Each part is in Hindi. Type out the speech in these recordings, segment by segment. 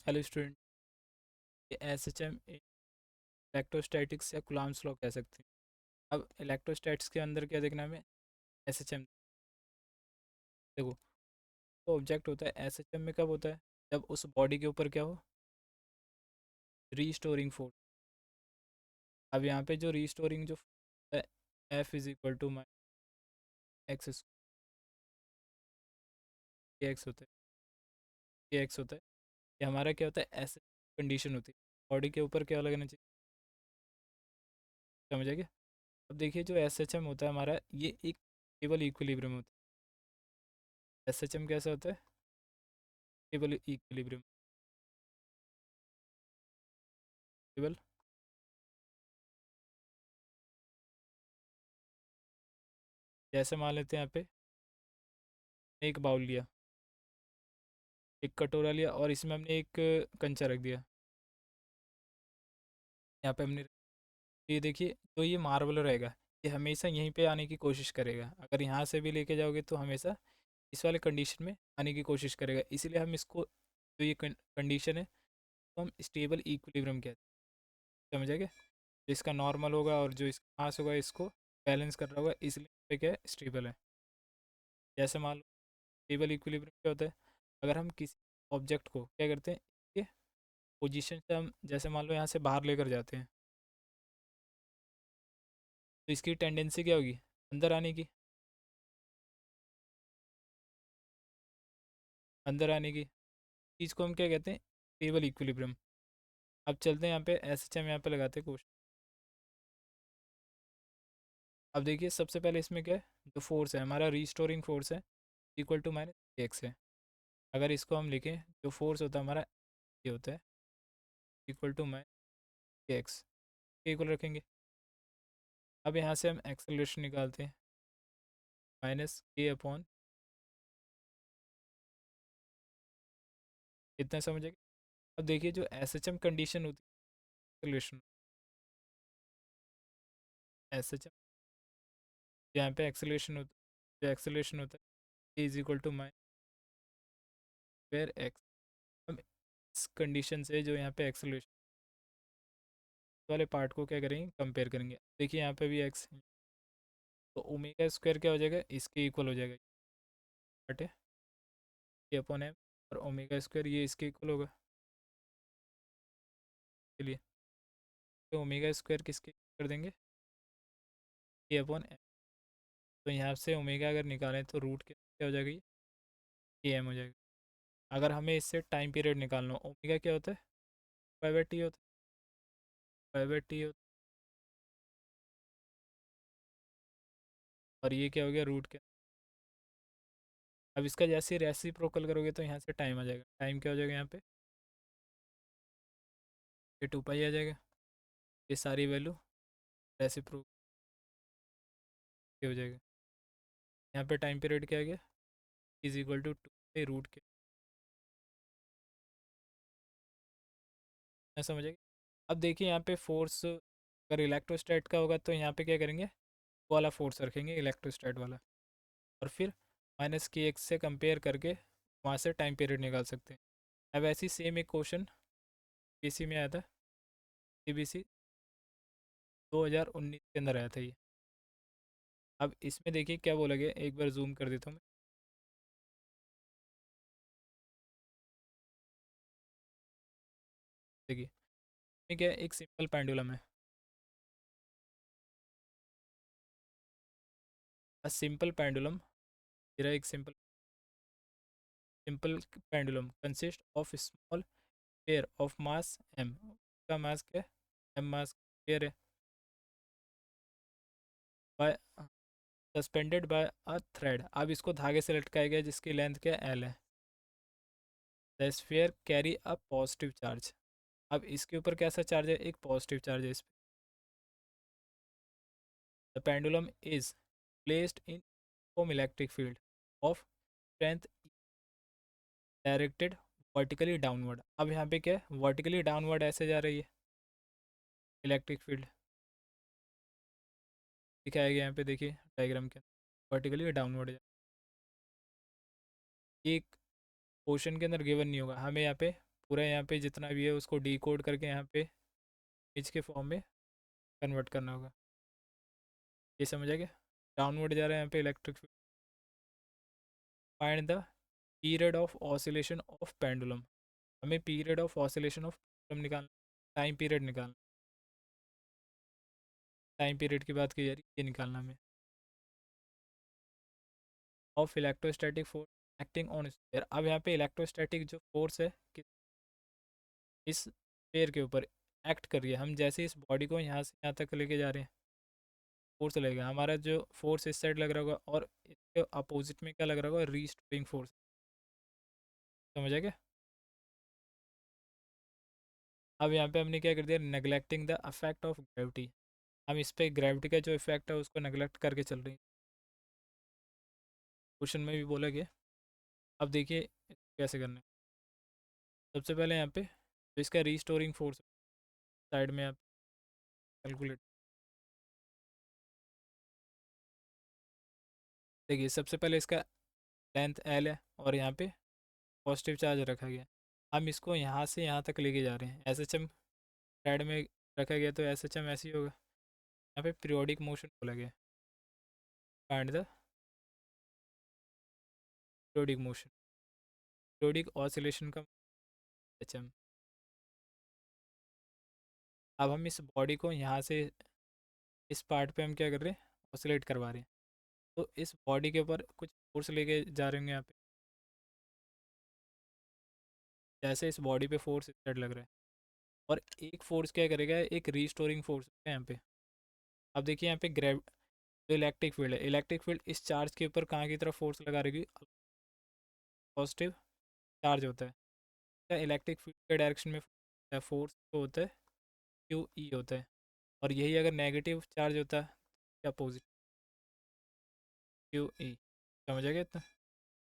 हेलो स्टूडेंट, ये एस एच एम इलेक्ट्रोस्टैटिक्स या कूलॉम्स लॉ कह सकते हैं। अब इलेक्ट्रोस्टैटिक्स के अंदर क्या देखना है हमें? S H M. देखो, तो ऑब्जेक्ट होता है एस एच एम में कब होता है? जब उस बॉडी के ऊपर क्या हो? Restoring force. अब यहाँ पे जो रीस्टोरिंग जो force है, F is equal to my x, k x होता है, के एक्स होता है। ये हमारा क्या होता है? एस कंडीशन होती है, बॉडी के ऊपर क्या लगना चाहिए। समझ आ गया? अब देखिए, जो एस एच एम होता है हमारा, ये एक केवल इक्विलिब्रियम होता है। एस एच एम कैसा होता है? केवल इक्विलिब्रियम, केवल। जैसे मान लेते हैं यहाँ पे एक बाउल लिया, एक कटोरा लिया, और इसमें हमने एक कंचा रख दिया। यहाँ पे हमने, ये देखिए, तो ये मार्बल रहेगा, ये हमेशा यहीं पे आने की कोशिश करेगा। अगर यहाँ से भी लेके जाओगे तो हमेशा इस वाले कंडीशन में आने की कोशिश करेगा। इसीलिए हम इसको, जो ये कंडीशन है, तो हम स्टेबल इक्विलिब्रियम कहते हैं। समझ गए? जो इसका नॉर्मल होगा और जो इसका मास होगा, इसको बैलेंस कर रहा होगा, इसलिए पे क्या है? स्टेबल है। जैसे मान लो, स्टेबल इक्विलिब्रियम क्या होता है? अगर हम किसी ऑब्जेक्ट को क्या करते हैं, ये पोजीशन से हम, जैसे मान लो यहाँ से बाहर लेकर जाते हैं, तो इसकी टेंडेंसी क्या होगी? अंदर आने की, अंदर आने की चीज़ को हम क्या कहते हैं? Stable equilibrium. अब चलते हैं यहाँ पे, एस एच एम यहाँ पे लगाते हैं क्वेश्चन। अब देखिए, सबसे पहले इसमें क्या है? जो फोर्स है हमारा, रीस्टोरिंग फोर्स है, इक्वल टू माइनस एक्स है। अगर इसको हम लिखें, जो फोर्स होता है हमारा, ये होता है equal to minus x, equal रखेंगे। अब यहाँ से हम एक्सेलरेशन निकालते हैं, माइनस के अपॉन, इतना समझेंगे। अब देखिए, जो एस एच एम कंडीशन होती है, एक्सेलरेशन, एस एच एम, यहाँ पे एक्सेलरेशन होता है, जो एक्सेलरेशन होता है, is equal to minus square x. हम इस कंडीशन से जो यहाँ पे एक्सेलरेशन वाले पार्ट को क्या करेंगे? कंपेयर करेंगे। देखिए यहाँ पे भी एक्स, तो ओमेगा स्क्वायर क्या हो जाएगा? इसके इक्वल हो जाएगा, बट है ए अपॉन एम, और ओमेगा स्क्वायर ये इसके इक्वल होगा। चलिए, तो ओमेगा स्क्वायर किसके कर देंगे? ए अपॉन एम। तो यहाँ से ओमेगा अगर निकालें तो रूट के क्या हो जाएगा? ये एम हो जाएगा। अगर हमें इससे टाइम पीरियड निकालना हो, ओमेगा क्या होता है? पाई बाई टी होता है, पाई बाई टी होता है, और ये क्या हो गया? रूट के। अब इसका जैसे रेसिप्रोकल करोगे तो यहाँ से टाइम आ जाएगा। टाइम क्या हो जाएगा यहाँ पे? ये टू पाई आ जाएगा। ये सारी वैल्यू रेसिप्रोकल हो जाएगा। यहाँ पे टाइम पीरियड क्या आ गया? Is equal to two root के। ना समझेगा? अब देखिए, यहाँ पे फोर्स अगर इलेक्ट्रोस्टैट का होगा तो यहाँ पे क्या करेंगे? वो वाला फोर्स रखेंगे, इलेक्ट्रोस्टैट वाला, और फिर माइनस के एक्स से कंपेयर करके वहाँ से टाइम पीरियड निकाल सकते हैं। अब ऐसी सेम एक क्वेश्चन पीसी में आया था, सीबीसी 2019 के अंदर आया था ये। अब इसमें देखिए क्या बोला गया, एक बार जूम कर देता हूँ मैं। देखिए, ये क्या है? एक सिंपल पेंडुलम है, सिंपल पेंडुलम। मेरा एक simple simple pendulum consist of small pair of mass M, का मास क्या है? एम मास पेयर है, by suspended by a thread. अब इसको धागे से लटकाया गया जिसकी लेंथ क्या है? एल है। The sphere carry a positive charge. अब इसके ऊपर कैसा चार्ज है? एक पॉजिटिव चार्ज है इस पे। The pendulum is placed in home electric field of strength directed vertically downward. अब यहाँ पे क्या है? वर्टिकली डाउनवर्ड ऐसे जा रही है इलेक्ट्रिक फील्ड, दिखाया गया यहाँ पे, देखिए डायग्राम के अंदर वर्टिकली डाउनवर्ड। ये क्वेश्चन के अंदर गिवन नहीं होगा, हमें यहाँ पे पूरा यहाँ पे जितना भी है उसको डिकोड करके यहाँ पे इमेज के फॉर्म में कन्वर्ट करना होगा। ये समझ आ गया? डाउनवर्ड जा रहा है यहाँ पे electric field. Find the period of oscillation of pendulum. हमें period of oscillation of pendulum निकालना, टाइम पीरियड निकालना। टाइम पीरियड की बात की जा रही है, ये निकालना हमें। Of electrostatic force acting on sphere. अब यहाँ पे इलेक्ट्रोस्टैटिक जो फोर्स है इस स्फीयर के ऊपर एक्ट कर रही है। हम जैसे इस बॉडी को यहाँ से यहाँ तक लेके जा रहे हैं, फोर्स लगेगा। हमारा जो फोर्स इस साइड लग रहा होगा और इसके अपोजिट में क्या लग रहा होगा, रीस्टोरिंग फोर्स। समझ आ गया? अब यहाँ पे हमने क्या कर दिया, neglecting the affect of gravity. हम इस पे ग्रेविटी का जो इफेक्ट है उसको नेग्लेक्ट करके चल रही है। क्वेश्चन में भी बोला गया। अब देखिए कैसे करना है। सबसे पहले यहाँ पे तो इसका रीस्टोरिंग फोर्स साइड में आप कैलकुलेट। देखिए सबसे पहले इसका लेंथ एल है और यहाँ पे पॉजिटिव चार्ज रखा गया। हम इसको यहाँ से यहाँ तक लेके जा रहे हैं। एस एच एम साइड में रखा गया तो एस एच एम ऐसे ही होगा। यहाँ पे पीरियोडिक मोशन बोला गया, find the periodic motion, periodic oscillation का एच एम। अब हम इस बॉडी को यहाँ से इस पार्ट पे हम क्या कर रहे हैं, ऑसिलेट करवा रहे हैं। तो इस बॉडी के ऊपर कुछ फोर्स लेके जा रहे होंगे यहाँ पे। जैसे इस बॉडी पे फोर्स इस लग रहा है और एक फोर्स क्या करेगा, एक रीस्टोरिंग फोर्स है यहाँ पे। अब देखिए यहाँ पे ग्रेव जो इलेक्ट्रिक फील्ड है, इलेक्ट्रिक फील्ड इस चार्ज के ऊपर कहाँ की तरफ फोर्स लगा रहेगी, पॉजिटिव चार्ज होता है। इलेक्ट्रिक फील्ड के डायरेक्शन में फोर्स तो होता है क्यू ई होता है। और यही अगर नेगेटिव चार्ज होता है क्या, पॉजिटिव क्यू ई। समझ आ गया इतना?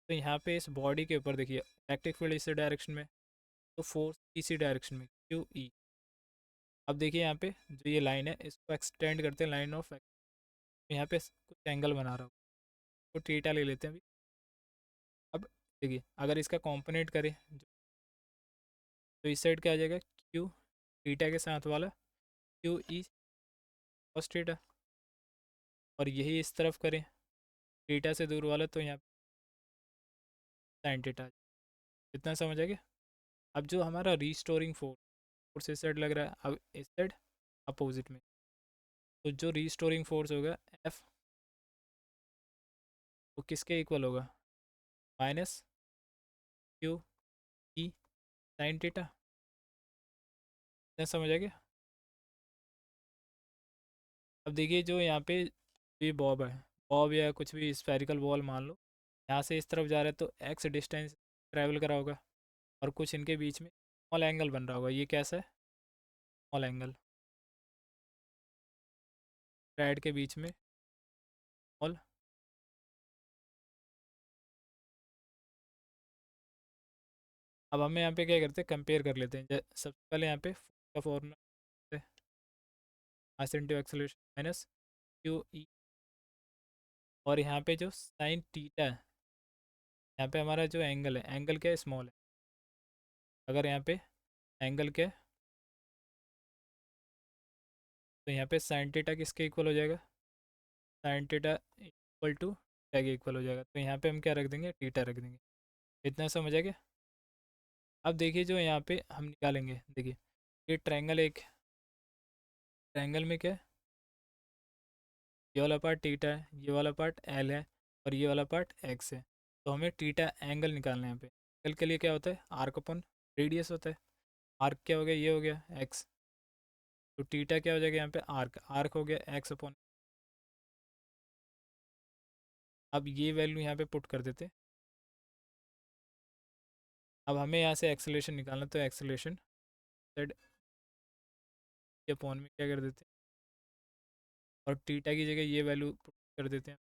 तो यहाँ पे इस बॉडी के ऊपर देखिए इलेक्ट्रिक फील्ड इसी डायरेक्शन में, तो फोर्स इसी डायरेक्शन में क्यू ई। अब देखिए यहाँ पे जो ये लाइन है इसको एक्सटेंड करते हैं, लाइन ऑफ यहाँ पे कुछ एंगल बना रहा हूँ तो थीटा ले लेते हैं अभी। अब देखिए अगर इसका कॉम्पोनेंट करें तो इस साइड क्या आ जाएगा, क्यू थीटा के साथ वाला क्यू ई कॉस थीटा। और यही इस तरफ करें थीटा से दूर वाला तो यहाँ साइन थीटा। इतना समझ आ गया? अब जो हमारा रीस्टोरिंग फोर्स इस साइड लग रहा है, अब इस साइड अपोजिट में, तो जो रीस्टोरिंग फोर्स होगा एफ, वो किसके इक्वल होगा, minus Q E sine theta. इतना समझ आ गया? अब देखिए जो यहाँ पे ये बॉब है, बॉब या कुछ भी स्फेरिकल बॉल मान लो, यहाँ से इस तरफ जा रहा है तो एक्स डिस्टेंस ट्रैवल करा होगा और कुछ इनके बीच में स्मॉल एंगल बन रहा होगा। ये कैसा है, स्मॉल एंगल, थ्रेड के बीच में स्मॉल। अब हमें यहाँ पे क्या करते हैं, कंपेयर कर लेते हैं। सबसे पहले यहाँ पे का formula mass into acceleration minus Q E. और यहाँ पे जो साइन थीटा है, यहाँ पे हमारा जो एंगल है, एंगल क्या है, स्मॉल है। अगर यहाँ पे एंगल क्या है तो यहाँ पे साइन थीटा किसके इक्वल हो जाएगा, साइन थीटा इक्वल टू क्या के इक्वल हो जाएगा। तो यहाँ पे हम क्या रख देंगे, थीटा रख देंगे। इतना समझ आ गया? अब देखिए जो यहाँ पे हम निकालेंगे, देखिए ये ट्रायंगल, एक ट्रायंगल में क्या है, ये वाला पार्ट टीटा है, ये वाला पार्ट एल है और ये वाला पार्ट एक्स है। तो हमें टीटा एंगल निकालना है। यहाँ पे एंगल के लिए क्या होता है, आर्क अपॉन रेडियस होता है। आर्क क्या हो गया, ये हो गया एक्स, तो टीटा क्या हो जाएगा यहाँ पे, आर्क, आर्क हो गया एक्स अपॉन। अब ये वैल्यू यहाँ पे पुट कर देते। अब हमें यहाँ से एक्सेलरेशन निकालना, तो एक्सेलरेशन जेड के अपॉन में क्या कर देते हैं, और टीटा की जगह ये वैल्यू पुट कर देते हैं,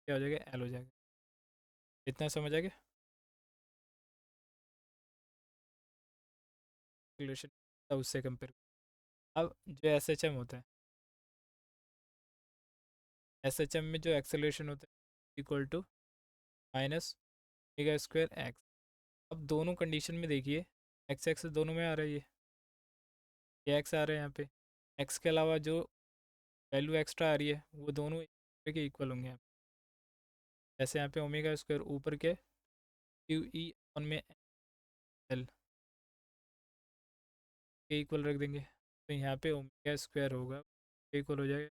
क्या हो जाएगा, एल हो जाएगा। इतना समझ आ गया? एक्सेलरेशन तब उससे कंपेयर। अब जो एस एच एम होता है, एस एच एम में जो एक्सेलरेशन होता है equal to minus omega square x. अब दोनों कंडीशन में देखिए, एक्स एक्स दोनों में आ रहा है, ये एक्स आ रहा है यहाँ पे, एक्स के अलावा जो वैल्यू एक्स्ट्रा आ रही है वो दोनों के इक्वल होंगे यहाँ पे। जैसे यहाँ पे ओमेगा स्क्वायर ऊपर के क्यू ई वन में एल के इक्वल रख देंगे, तो यहाँ पे ओमेगा स्क्वायर होगा के इक्वल हो जाएगा।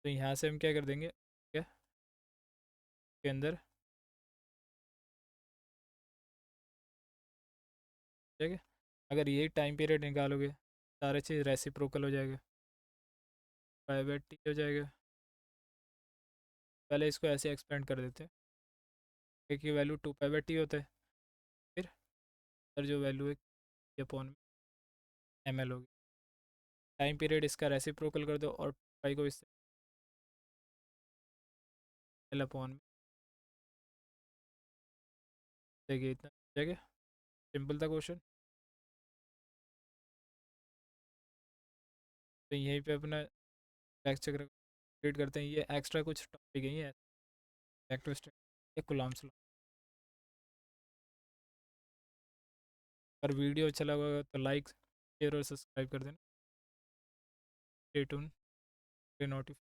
तो यहाँ से हम क्या कर देंगे, क्या के अंदर, ठीक है। अगर यही टाइम पीरियड निकालोगे सारे चीज़ रेसिप्रोकल हो जाएगा, पाई बाय टी हो जाएगा। पहले इसको ऐसे एक्सपेंड कर देते हैं, ए की वैल्यू 2 पाई बाय टी होता है, फिर सर जो वैल्यू है अपॉन एम एल होगी। टाइम पीरियड इसका रेसिप्रोकल कर दो और पाई को इससे एल अपॉन, देखिए इतना ठीक है, सिंपल था क्वेश्चन। तो यहीं पे अपना लेक्चर कंप्लीट करते हैं। ये एक्स्ट्रा कुछ टॉपिक है, इलेक्ट्रोस्टैटिक या कूलम्ब्स लॉ। अगर वीडियो अच्छा लगा तो लाइक शेयर और सब्सक्राइब कर देना। Stay tune, notification